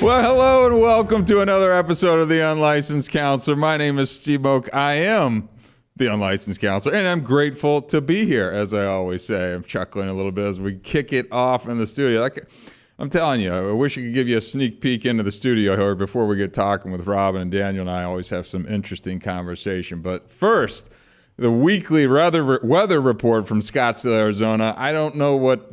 Well, hello and welcome to another episode of The Unlicensed Counselor. My name is Steve Moak. I am the Unlicensed Counselor, and I'm grateful to be here, as I always say. I'm chuckling a little bit as we kick it off in the studio. Like I'm telling you, I wish I could give you a sneak peek into the studio here before we get talking with Robin and Daniel, and I always have some interesting conversation. But first, the weekly weather report from Scottsdale, Arizona. I don't know what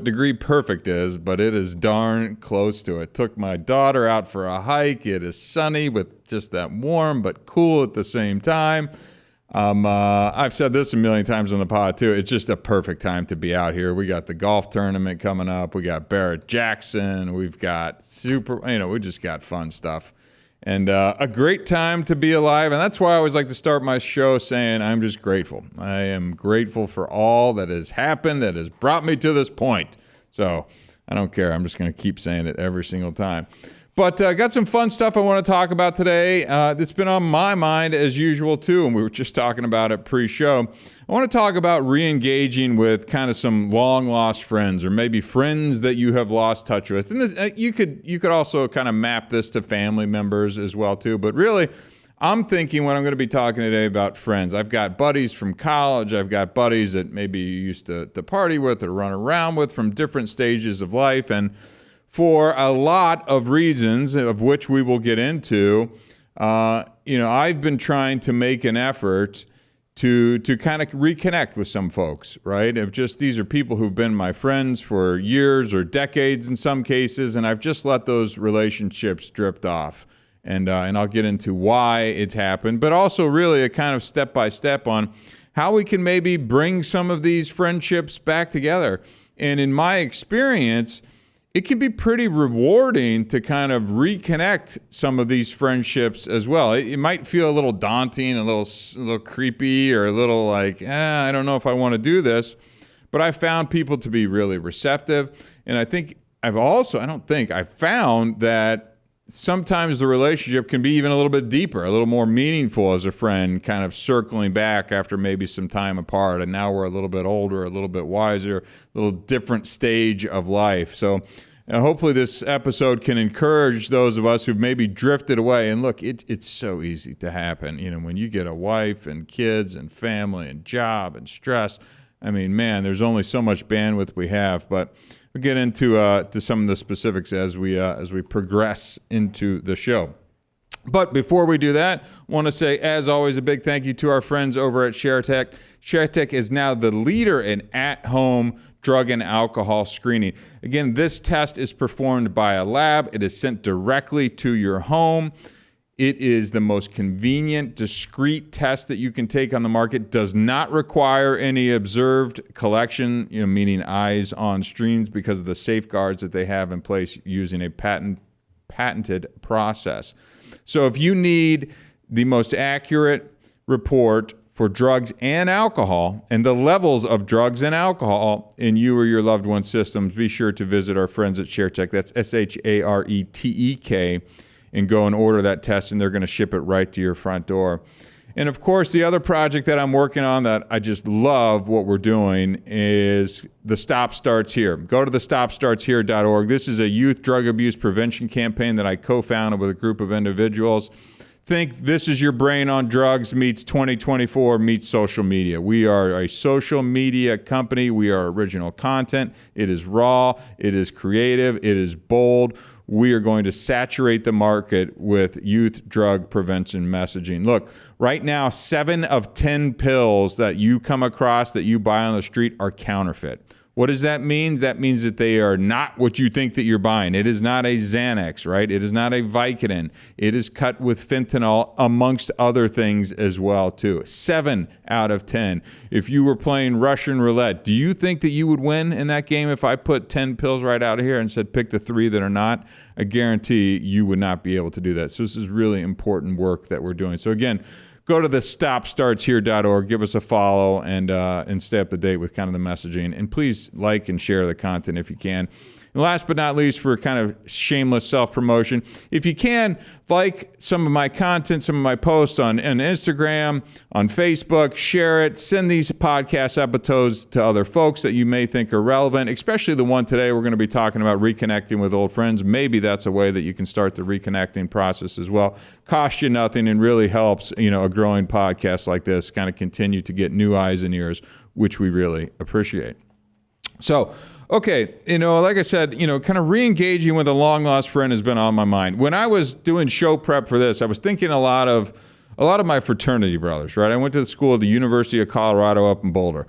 degree perfect is, but it is darn close to it. Took my daughter out for a hike. It is sunny with just that warm but cool at the same time. I've said this a million times on the pod too. It's just a perfect time to be out here. We got the golf tournament coming up. We got Barrett Jackson. We've got we just got fun stuff. And a great time to be alive. And that's why I always like to start my show saying I'm just grateful. I am grateful for all that has happened, that has brought me to this point. So I don't care. I'm just going to keep saying it every single time. But I got some fun stuff I want to talk about today. That's been on my mind as usual, too. And we were just talking about it pre-show. I want to talk about re-engaging with kind of some long-lost friends, or maybe friends that you have lost touch with. And this, you could also kind of map this to family members as well, too. But really, I'm thinking when I'm going to be talking today about friends. I've got buddies from college. I've got buddies that maybe you used to party with or run around with from different stages of life. And for a lot of reasons, of which we will get into, I've been trying to make an effort to kind of reconnect with some folks, right? These are people who've been my friends for years or decades in some cases, and I've just let those relationships drift off. And I'll get into why it's happened, but also really a kind of step-by-step on how we can maybe bring some of these friendships back together. And in my experience, it can be pretty rewarding to kind of reconnect some of these friendships as well. It might feel a little daunting, a little creepy, or a little like, I don't know if I want to do this. But I found people to be really receptive. And I think I've found that sometimes the relationship can be even a little bit deeper, a little more meaningful as a friend, kind of circling back after maybe some time apart. And now we're a little bit older, a little bit wiser, a little different stage of life. So hopefully this episode can encourage those of us who've maybe drifted away. And look, it's so easy to happen. When you get a wife and kids and family and job and stress, I mean, man, there's only so much bandwidth we have. But we'll get into to some of the specifics as we progress into the show. But before we do that, I want to say, as always, a big thank you to our friends over at ShareTech. ShareTech is now the leader in at-home drug and alcohol screening. Again, this test is performed by a lab. It is sent directly to your home. It is the most convenient, discreet test that you can take on the market. Does not require any observed collection, meaning eyes on streams, because of the safeguards that they have in place using a patented process. So if you need the most accurate report for drugs and alcohol and the levels of drugs and alcohol in you or your loved one's systems, be sure to visit our friends at ShareTech. That's ShareTek. And go and order that test, and they're going to ship it right to your front door. And of course, the other project that I'm working on that I just love what we're doing is the Stop Starts Here. Go to the stopstartshere.org. This is a youth drug abuse prevention campaign that I co-founded with a group of individuals. Think This Is Your Brain on Drugs meets 2024 meets social media. We are a social media company. We are original content. It is raw. It is creative. It is bold. We are going to saturate the market with youth drug prevention messaging. Look, right now, 7 of 10 pills that you come across that you buy on the street are counterfeit. What does that mean? That means that they are not what you think that you're buying. It is not a Xanax, right? It is not a Vicodin. It is cut with fentanyl, amongst other things as well, too. 7 out of 10. If you were playing Russian roulette, do you think that you would win in that game if I put 10 pills right out of here and said pick the 3 that are not? I guarantee you would not be able to do that. So this is really important work that we're doing. So again, go to the stopstartshere.org, give us a follow, and stay up to date with kind of the messaging. And please like and share the content if you can. And last but not least, for kind of shameless self-promotion, if you can, like some of my content, some of my posts on Instagram, on Facebook, share it, send these podcast episodes to other folks that you may think are relevant, especially the one today. We're going to be talking about reconnecting with old friends. Maybe that's a way that you can start the reconnecting process as well. Costs you nothing and really helps, a growing podcast like this kind of continue to get new eyes and ears, which we really appreciate. So, okay, like I said, kind of re-engaging with a long-lost friend has been on my mind. When I was doing show prep for this, I was thinking a lot of my fraternity brothers, right? I went to the school at the University of Colorado up in Boulder.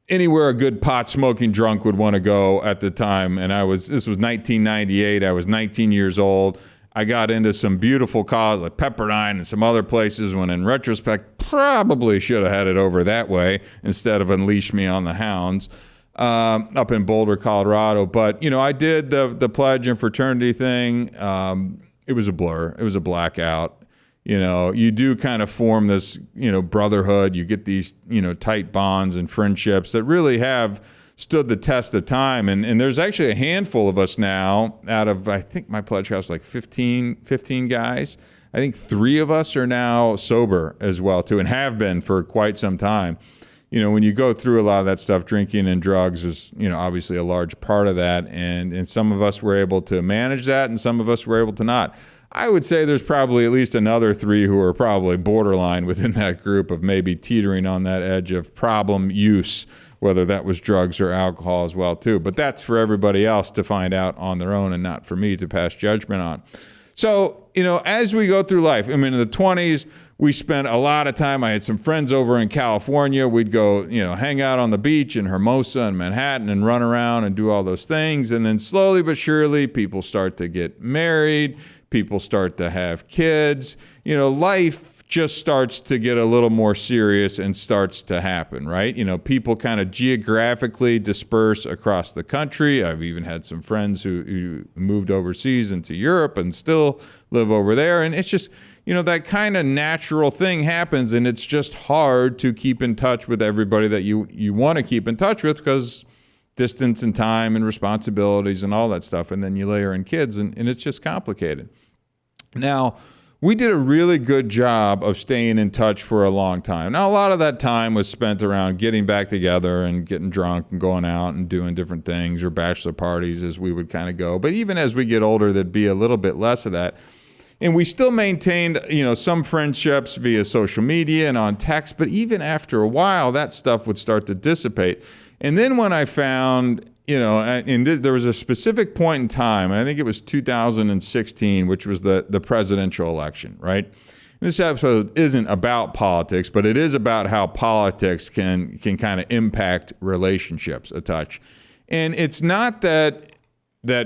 Anywhere a good pot-smoking drunk would want to go at the time, and this was 1998. I was 19 years old. I got into some beautiful colleges like Pepperdine and some other places when in retrospect, probably should have had it over that way instead of unleash me on the hounds. Up in Boulder, Colorado. But, I did the pledge and fraternity thing. It was a blur. It was a blackout. You do kind of form this, brotherhood. You get these, tight bonds and friendships that really have stood the test of time. And there's actually a handful of us now out of, I think my pledge house like 15 guys. I think 3 of us are now sober as well, too, and have been for quite some time. When you go through a lot of that stuff, drinking and drugs is, obviously a large part of that. And some of us were able to manage that and some of us were able to not. I would say there's probably at least another 3 who are probably borderline within that group of maybe teetering on that edge of problem use, whether that was drugs or alcohol as well, too. But that's for everybody else to find out on their own and not for me to pass judgment on. So, as we go through life, in the 20s, we spent a lot of time. I had some friends over in California. We'd go, hang out on the beach in Hermosa and Manhattan and run around and do all those things. And then slowly but surely, people start to get married. People start to have kids. Life just starts to get a little more serious and starts to happen, right? People kind of geographically disperse across the country. I've even had some friends who moved overseas into Europe and still live over there. And it's just, that kind of natural thing happens, and it's just hard to keep in touch with everybody that you want to keep in touch with because distance and time and responsibilities and all that stuff. And then you layer in kids, and it's just complicated. Now, we did a really good job of staying in touch for a long time. Now, a lot of that time was spent around getting back together and getting drunk and going out and doing different things, or bachelor parties as we would kind of go. But even as we get older, there'd be a little bit less of that. And we still maintained, some friendships via social media and on text. But even after a while, that stuff would start to dissipate. And then when I found, there was a specific point in time, and I think it was 2016, which was the presidential election, right? This episode isn't about politics, but it is about how politics can kind of impact relationships a touch. And it's not that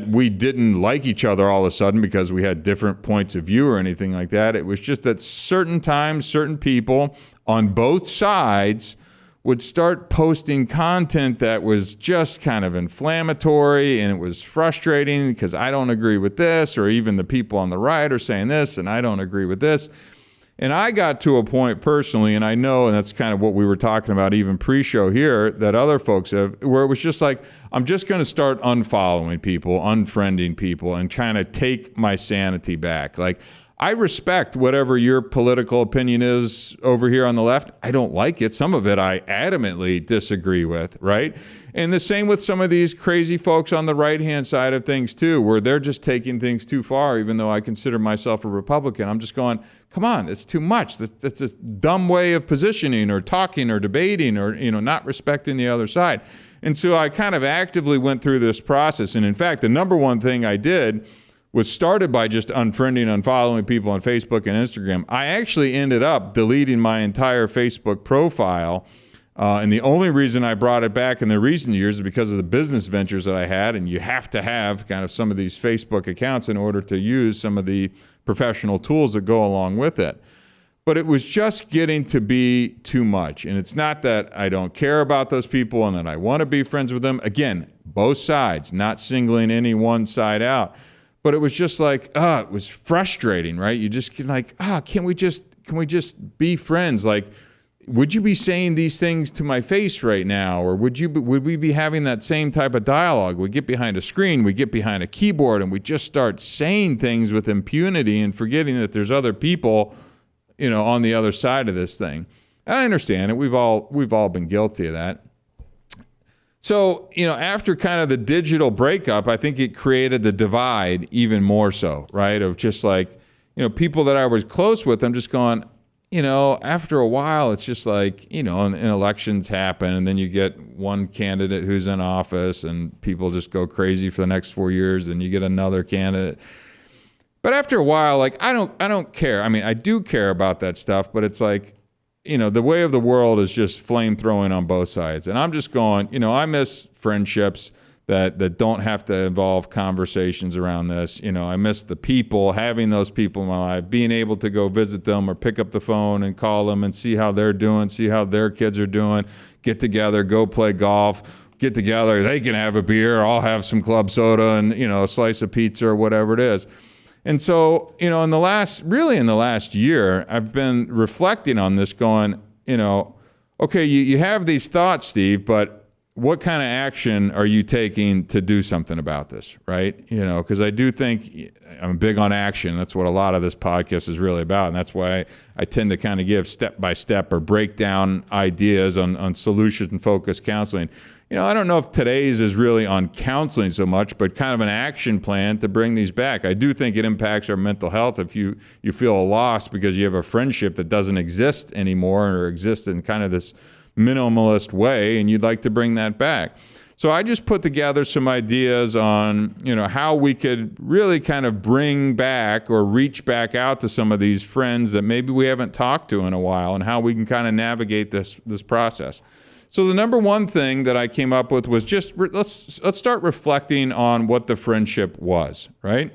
we didn't like each other all of a sudden because we had different points of view or anything like that. It was just that certain times, certain people on both sides would start posting content that was just kind of inflammatory, and it was frustrating because I don't agree with this, or even the people on the right are saying this and I don't agree with this. And I got to a point personally, and I know, and that's kind of what we were talking about even pre-show here, that other folks have, where it was just like, I'm just going to start unfollowing people, unfriending people, and trying to take my sanity back. Like, I respect whatever your political opinion is over here on the left. I don't like it. Some of it I adamantly disagree with, right? And the same with some of these crazy folks on the right-hand side of things too, where they're just taking things too far, even though I consider myself a Republican. I'm just going, come on, it's too much. That's a dumb way of positioning or talking or debating or, not respecting the other side. And so I kind of actively went through this process. And in fact, the number one thing I did was started by just unfollowing people on Facebook and Instagram. I actually ended up deleting my entire Facebook profile. And the only reason I brought it back in the recent years is because of the business ventures that I had. And you have to have kind of some of these Facebook accounts in order to use some of the professional tools that go along with it. But it was just getting to be too much. And it's not that I don't care about those people and that I want to be friends with them. Again, both sides, not singling any one side out. But it was just like, it was frustrating, right? You just like, can we just be friends? Like, would you be saying these things to my face right now? Or would we be having that same type of dialogue? We get behind a screen, we get behind a keyboard, and we just start saying things with impunity and forgetting that there's other people, on the other side of this thing. And I understand it. We've all been guilty of that. So, after kind of the digital breakup, I think it created the divide even more so, right? Of just like, people that I was close with, I'm just going, after a while, it's just like, and elections happen, and then you get one candidate who's in office, and people just go crazy for the next 4 years, and you get another candidate. But after a while, like, I don't care. I mean, I do care about that stuff, but it's like, the way of the world is just flame throwing on both sides. And I'm just going, I miss friendships that don't have to involve conversations around this. I miss the people, having those people in my life, being able to go visit them or pick up the phone and call them and see how they're doing, see how their kids are doing, get together, go play golf, get together. They can have a beer, I'll have some club soda and, a slice of pizza or whatever it is. And so, in the last year, I've been reflecting on this going, okay, you have these thoughts, Steve, but what kind of action are you taking to do something about this, right? Because I do think I'm big on action. That's what a lot of this podcast is really about. And that's why I tend to kind of give step-by-step or break down ideas on solution-focused counseling. I don't know if today's is really on counseling so much, but kind of an action plan to bring these back. I do think it impacts our mental health if you feel a loss because you have a friendship that doesn't exist anymore or exists in kind of this minimalist way, and you'd like to bring that back. So I just put together some ideas on, how we could really kind of bring back or reach back out to some of these friends that maybe we haven't talked to in a while, and how we can kind of navigate this process. So the number one thing that I came up with was just let's start reflecting on what the friendship was, right?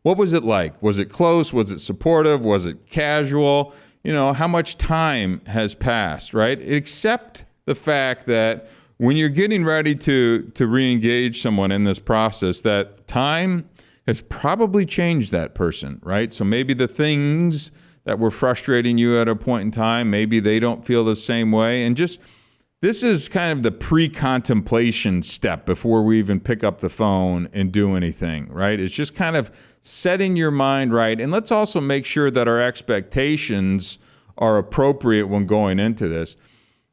What was it like? Was it close? Was it supportive? Was it casual? How much time has passed, right? Accept the fact that when you're getting ready to re-engage someone in this process, that time has probably changed that person, right? So maybe the things that were frustrating you at a point in time, maybe they don't feel the same way. And just, this is kind of the pre-contemplation step before we even pick up the phone and do anything, right? It's just kind of setting your mind right. And let's also make sure that our expectations are appropriate when going into this.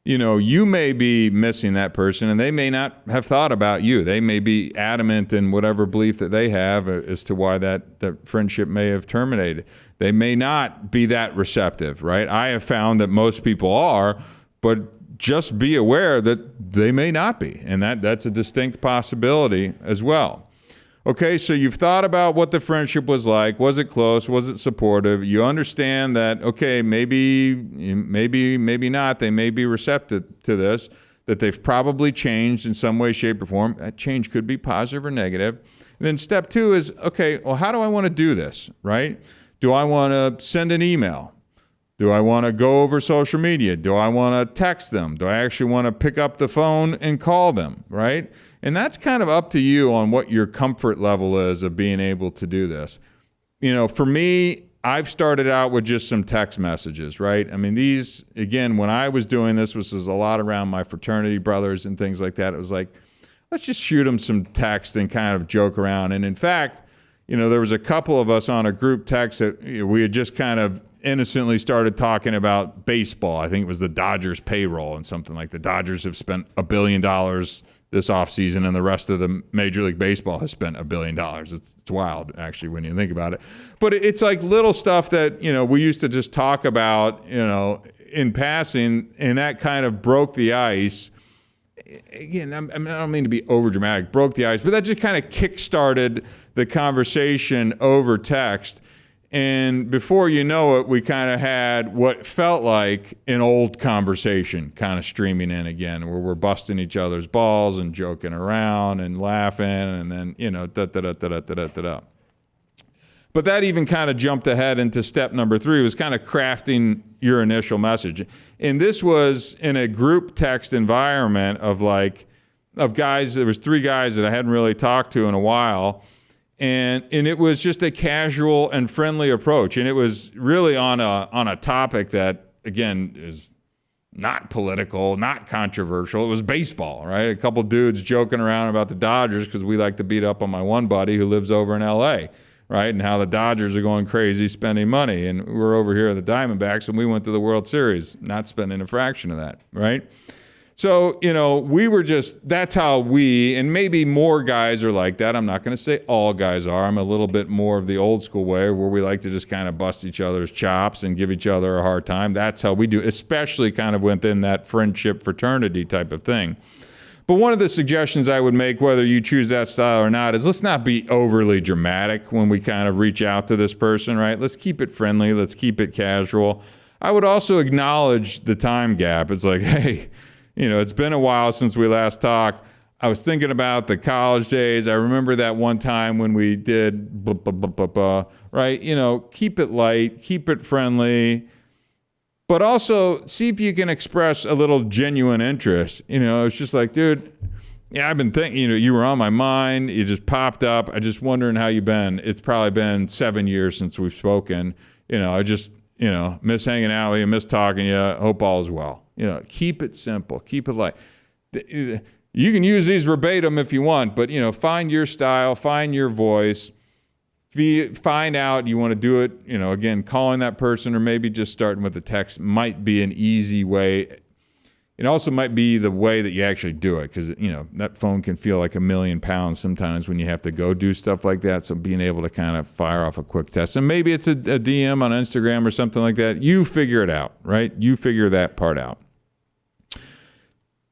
You may be missing that person and they may not have thought about you. They may be adamant in whatever belief that they have as to why that friendship may have terminated. They may not be that receptive, right? I have found that most people are, but just be aware that they may not be. And that's a distinct possibility as well. Okay, so you've thought about what the friendship was like. Was it close? Was it supportive? You understand that, okay, maybe not. They may be receptive to this, that they've probably changed in some way, shape, or form. That change could be positive or negative. And then step two is, okay, well, how do I want to do this, right? Do I want to send an email? Do I want to go over social media? Do I want to text them? Do I actually want to pick up the phone and call them, right? And that's kind of up to you on what your comfort level is of being able to do this. For me, I've started out with just some text messages, right? I mean, these, again, when I was doing this was a lot around my fraternity brothers and things like that. It was like, let's just shoot them some text and kind of joke around. And in fact, there was a couple of us on a group text that we had just kind of innocently started talking about baseball. I think it was the Dodgers payroll and something like the Dodgers have spent $1 billion this offseason, and the rest of the Major League Baseball has spent $1 billion. It's wild, actually, when you think about it. But it's like little stuff that, we used to just talk about, in passing, and that kind of broke the ice. Again, I don't mean to be overdramatic, broke the ice, but that just kind of kick-started the conversation over text. And before you know it, we kind of had what felt like an old conversation kind of streaming in again, where we're busting each other's balls and joking around and laughing, and then, da-da-da-da-da-da-da-da. But that even kind of jumped ahead into step number 3, was kind of crafting your initial message. And this was in a group text environment of guys. There was 3 guys that I hadn't really talked to in a while. And it was just a casual and friendly approach. And it was really on a topic that again, is not political, not controversial. It was baseball, right? A couple dudes joking around about the Dodgers because we like to beat up on my one buddy who lives over in LA, right? And how the Dodgers are going crazy spending money. And we're over here at the Diamondbacks and we went to the World Series, not spending a fraction of that, right? So, we were that's how we, and maybe more guys are like that. I'm not going to say all guys are. I'm a little bit more of the old school way where we like to just kind of bust each other's chops and give each other a hard time. That's how we do, especially kind of within that friendship fraternity type of thing. But one of the suggestions I would make, whether you choose that style or not, is let's not be overly dramatic when we kind of reach out to this person, right? Let's keep it friendly. Let's keep it casual. I would also acknowledge the time gap. It's like, hey, it's been a while since we last talked. I was thinking about the college days. I remember that one time when we did blah, blah, blah, blah, blah, right? Keep it light, keep it friendly, but also see if you can express a little genuine interest. It's just like, dude, yeah, I've been thinking, you were on my mind. You just popped up. I just wondering how you've been. It's probably been 7 years since we've spoken. I just, miss hanging out with you, miss talking to you. Hope all is well. Keep it simple, keep it light. You can use these verbatim if you want, but, find your style, find your voice, find out you want to do it, again, calling that person or maybe just starting with a text might be an easy way. It also might be the way that you actually do it because, that phone can feel like 1,000,000 pounds sometimes when you have to go do stuff like that. So being able to kind of fire off a quick test, and maybe it's a DM on Instagram or something like that. You figure it out, right? You figure that part out.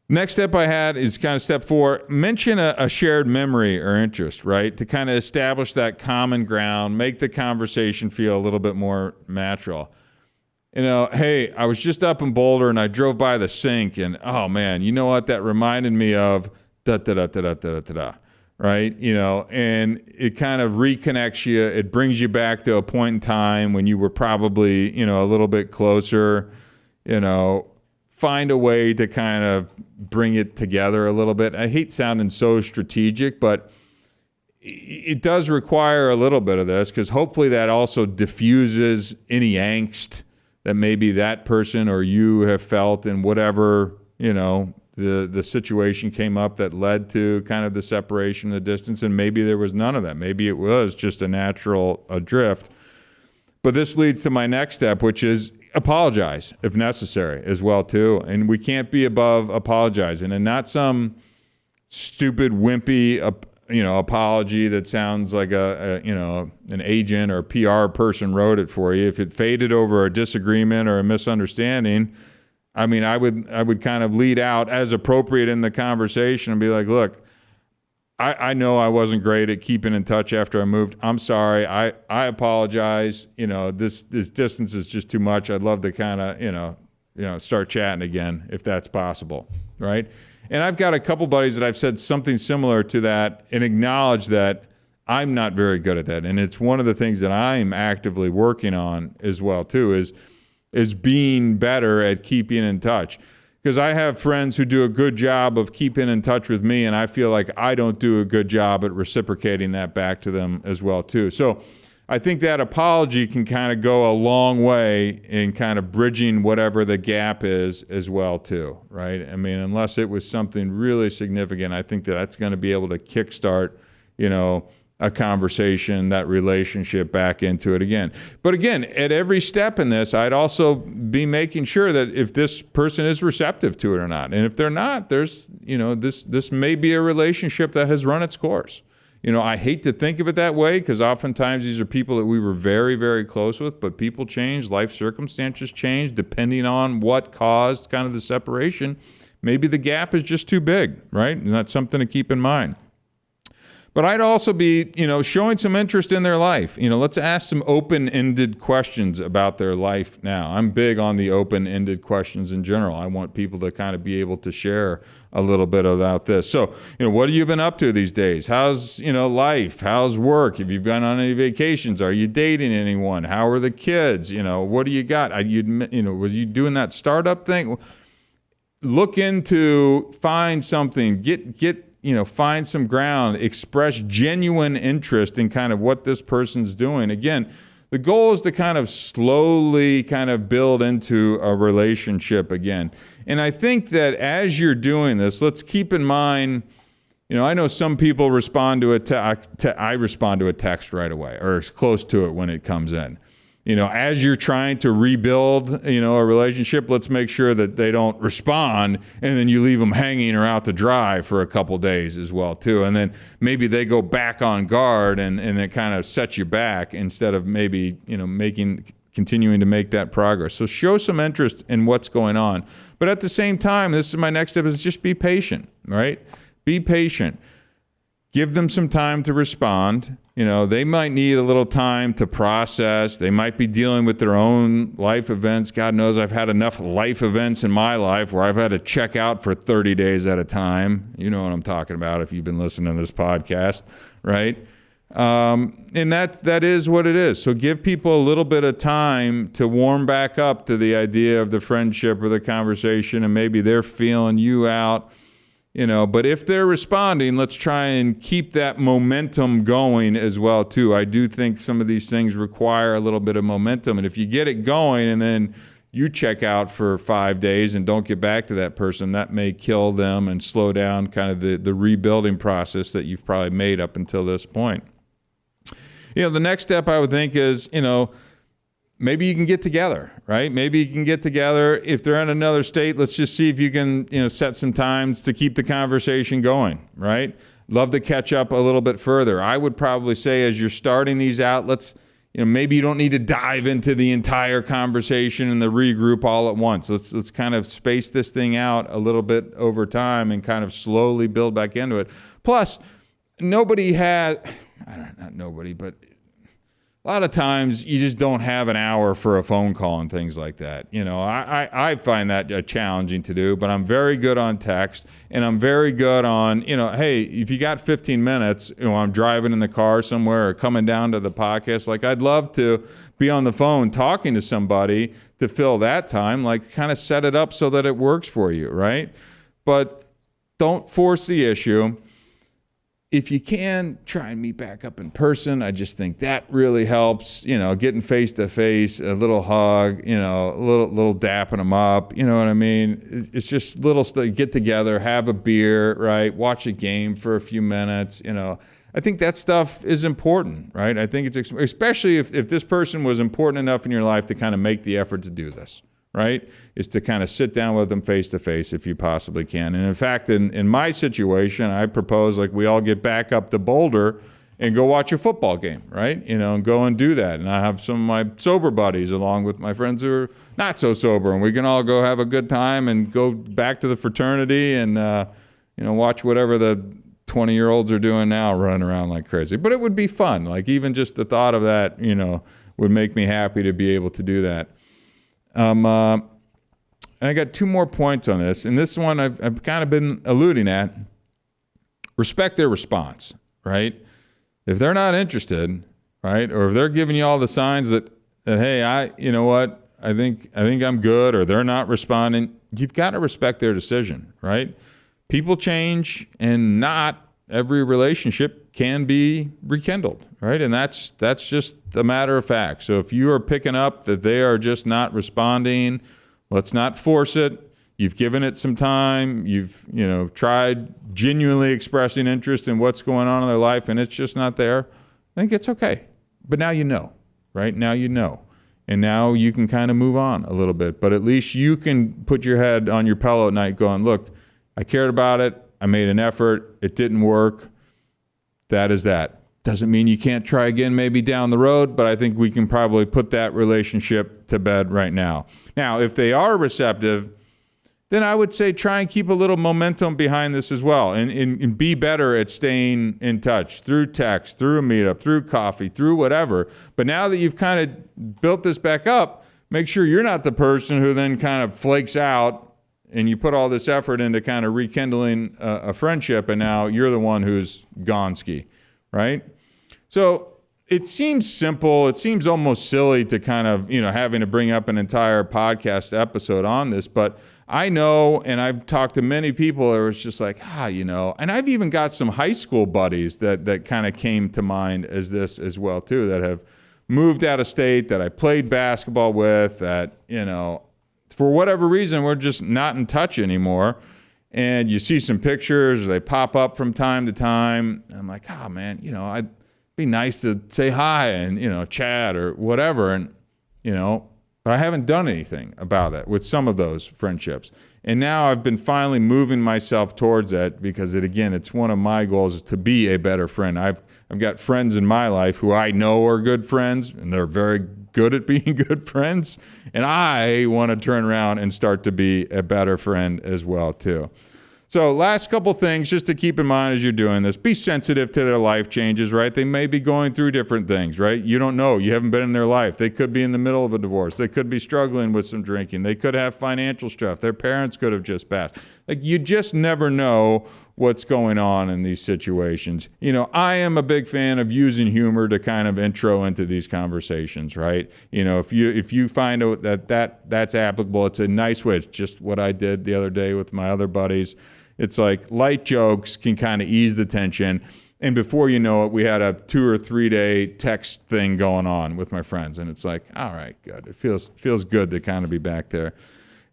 Next step I had is kind of step 4, mention a shared memory or interest, right? To kind of establish that common ground, make the conversation feel a little bit more natural. Hey, I was just up in Boulder and I drove by the sink and, oh man, you know what? That reminded me of da-da-da-da-da-da-da-da, right? And it kind of reconnects you. It brings you back to a point in time when you were probably, a little bit closer, find a way to kind of bring it together a little bit. I hate sounding so strategic, but it does require a little bit of this because hopefully that also diffuses any angst that maybe that person or you have felt in whatever, the situation came up that led to kind of the separation, the distance, and maybe there was none of that. Maybe it was just a natural drift. But this leads to my next step, which is apologize if necessary as well too. And we can't be above apologizing, and not some stupid wimpy apology that sounds like an agent or a PR person wrote it for you. If it faded over a disagreement or a misunderstanding, I would kind of lead out as appropriate in the conversation and be like, look, I know I wasn't great at keeping in touch after I moved. I'm sorry. I apologize. This distance is just too much. I'd love to kind of, start chatting again if that's possible. Right. And I've got a couple buddies that I've said something similar to that and acknowledge that I'm not very good at that. And it's one of the things that I'm actively working on as well too, is being better at keeping in touch. Because I have friends who do a good job of keeping in touch with me, and I feel like I don't do a good job at reciprocating that back to them as well too. So I think that apology can kind of go a long way in kind of bridging whatever the gap is as well too, right? Unless it was something really significant, I think that's going to be able to kickstart, a conversation, that relationship back into it again. But again, at every step in this, I'd also be making sure that if this person is receptive to it or not. And if they're not, there's, this may be a relationship that has run its course. I hate to think of it that way because oftentimes these are people that we were very, very close with, but people change, life circumstances change depending on what caused kind of the separation. Maybe the gap is just too big, right? And that's something to keep in mind. But I'd also be, showing some interest in their life. Let's ask some open-ended questions about their life now. I'm big on the open-ended questions in general. I want people to kind of be able to share a little bit about this. So, what have you been up to these days? How's, life? How's work? Have you been on any vacations? Are you dating anyone? How are the kids? What do you got? Was you doing that startup thing? Look into, find something, find some ground, express genuine interest in kind of what this person's doing. Again, the goal is to kind of slowly kind of build into a relationship again. And I think that as you're doing this, let's keep in mind, I know some people respond to I respond to a text right away, or as close to it when it comes in. As you're trying to rebuild, a relationship, let's make sure that they don't respond and then you leave them hanging or out to dry for a couple days as well, too. And then maybe they go back on guard and it kind of sets you back instead of maybe, continuing to make that progress. So show some interest in what's going on. But at the same time, this is my next step, is just be patient, right? Be patient. Give them some time to respond. They might need a little time to process. They might be dealing with their own life events. God knows I've had enough life events in my life where I've had to check out for 30 days at a time. You know what I'm talking about if you've been listening to this podcast, right? And that is what it is. So give people a little bit of time to warm back up to the idea of the friendship or the conversation, and maybe they're feeling you out. But if they're responding, let's try and keep that momentum going as well, too. I do think some of these things require a little bit of momentum. And if you get it going and then you check out for 5 days and don't get back to that person, that may kill them and slow down kind of the rebuilding process that you've probably made up until this point. The next step I would think is, maybe you can get together, right? Maybe you can get together. If they're in another state, let's just see if you can, set some times to keep the conversation going, right? Love to catch up a little bit further. I would probably say as you're starting these out, maybe you don't need to dive into the entire conversation and the regroup all at once. Let's kind of space this thing out a little bit over time and kind of slowly build back into it. Plus, but a lot of times you just don't have an hour for a phone call and things like that. I find that challenging to do, but I'm very good on text, and I'm very good on, hey, if you got 15 minutes, I'm driving in the car somewhere or coming down to the podcast, I'd love to be on the phone talking to somebody to fill that time, kind of set it up so that it works for you, right? But don't force the issue. If you can, try and meet back up in person. I just think that really helps, getting face to face, a little hug, a little dapping them up. You know what I mean? It's just little stuff. Get together, have a beer, right? Watch a game for a few minutes. I think that stuff is important, right? I think it's especially if this person was important enough in your life to kind of make the effort to do this, right? Is to kind of sit down with them face to face if you possibly can. And in fact, in my situation, I propose we all get back up to Boulder and go watch a football game, right? And go and do that. And I have some of my sober buddies along with my friends who are not so sober, and we can all go have a good time and go back to the fraternity and, watch whatever the 20-year-olds are doing now, running around like crazy. But it would be fun. Even just the thought of that, would make me happy to be able to do that. And I got 2 more points on this, and this one I've kind of been alluding at. Respect their response, right? If they're not interested, right, or if they're giving you all the signs that hey, I think I'm good, or they're not responding, you've got to respect their decision, right? People change, and not every relationship can be rekindled, right? And that's just a matter of fact. So if you are picking up that they are just not responding, let's not force it. You've given it some time. You've, tried genuinely expressing interest in what's going on in their life, and it's just not there. I think it's okay. But now you know, right? Now you know. And now you can kind of move on a little bit. But at least you can put your head on your pillow at night going, look, I cared about it. I made an effort. It didn't work. That is that. Doesn't mean you can't try again maybe down the road, but I think we can probably put that relationship to bed right now. Now, if they are receptive, then I would say try and keep a little momentum behind this as well, and be better at staying in touch through text, through a meetup, through coffee, through whatever. But now that you've kind of built this back up, make sure you're not the person who then kind of flakes out and you put all this effort into kind of rekindling a friendship, and now you're the one who's gone ski, right? So it seems simple. It seems almost silly to kind of, having to bring up an entire podcast episode on this, but I know, and I've talked to many people that was just like, and I've even got some high school buddies that kind of came to mind as this as well too, that have moved out of state, that I played basketball with, that, for whatever reason, we're just not in touch anymore. And you see some pictures, or they pop up from time to time. And I'm like, oh man, I'd be nice to say hi and, chat or whatever. And, but I haven't done anything about it with some of those friendships. And now I've been finally moving myself towards that because it's one of my goals is to be a better friend. I've got friends in my life who I know are good friends, and they're very good at being good friends. And I want to turn around and start to be a better friend as well too. So last couple things just to keep in mind as you're doing this. Be sensitive to their life changes, right? They may be going through different things, right? You don't know. You haven't been in their life. They could be in the middle of a divorce. They could be struggling with some drinking. They could have financial stuff. Their parents could have just passed. You just never know what's going on in these situations. I am a big fan of using humor to kind of intro into these conversations, right? If you find out that's applicable, it's a nice way. It's just what I did the other day with my other buddies. It's like light jokes can kind of ease the tension. And before you know it, we had a 2 or 3 day text thing going on with my friends. And it's like, all right, good. It feels good to kind of be back there.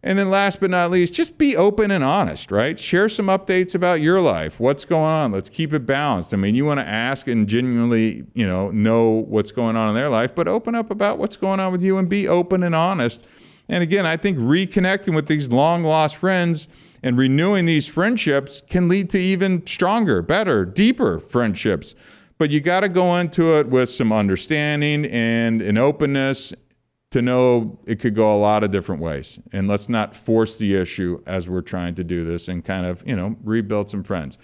And then last but not least, just be open and honest, right? Share some updates about your life. What's going on? Let's keep it balanced. I mean, you want to ask and genuinely, know what's going on in their life, but open up about what's going on with you and be open and honest. And again, I think reconnecting with these long lost friends and renewing these friendships can lead to even stronger, better, deeper friendships. But you got to go into it with some understanding and an openness to know it could go a lot of different ways. And let's not force the issue as we're trying to do this and kind of, rebuild some friends.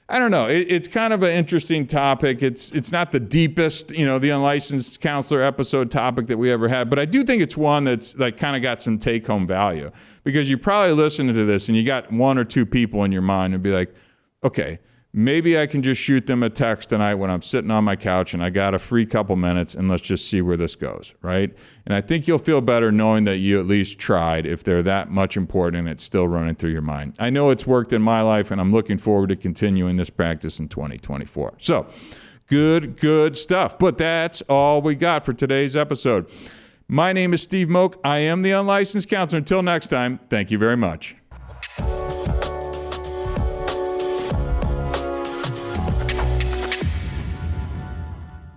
I don't know. It's kind of an interesting topic. It's not the deepest, the unlicensed counselor episode topic that we ever had, but I do think it's one that's like kind of got some take-home value because you probably listening to this and you got 1 or 2 people in your mind and be like, okay, maybe I can just shoot them a text tonight when I'm sitting on my couch and I got a free couple minutes and let's just see where this goes, right? And I think you'll feel better knowing that you at least tried if they're that much important and it's still running through your mind. I know it's worked in my life and I'm looking forward to continuing this practice in 2024. So good stuff. But that's all we got for today's episode. My name is Steve Moak. I am the Unlicensed Counselor. Until next time, thank you very much.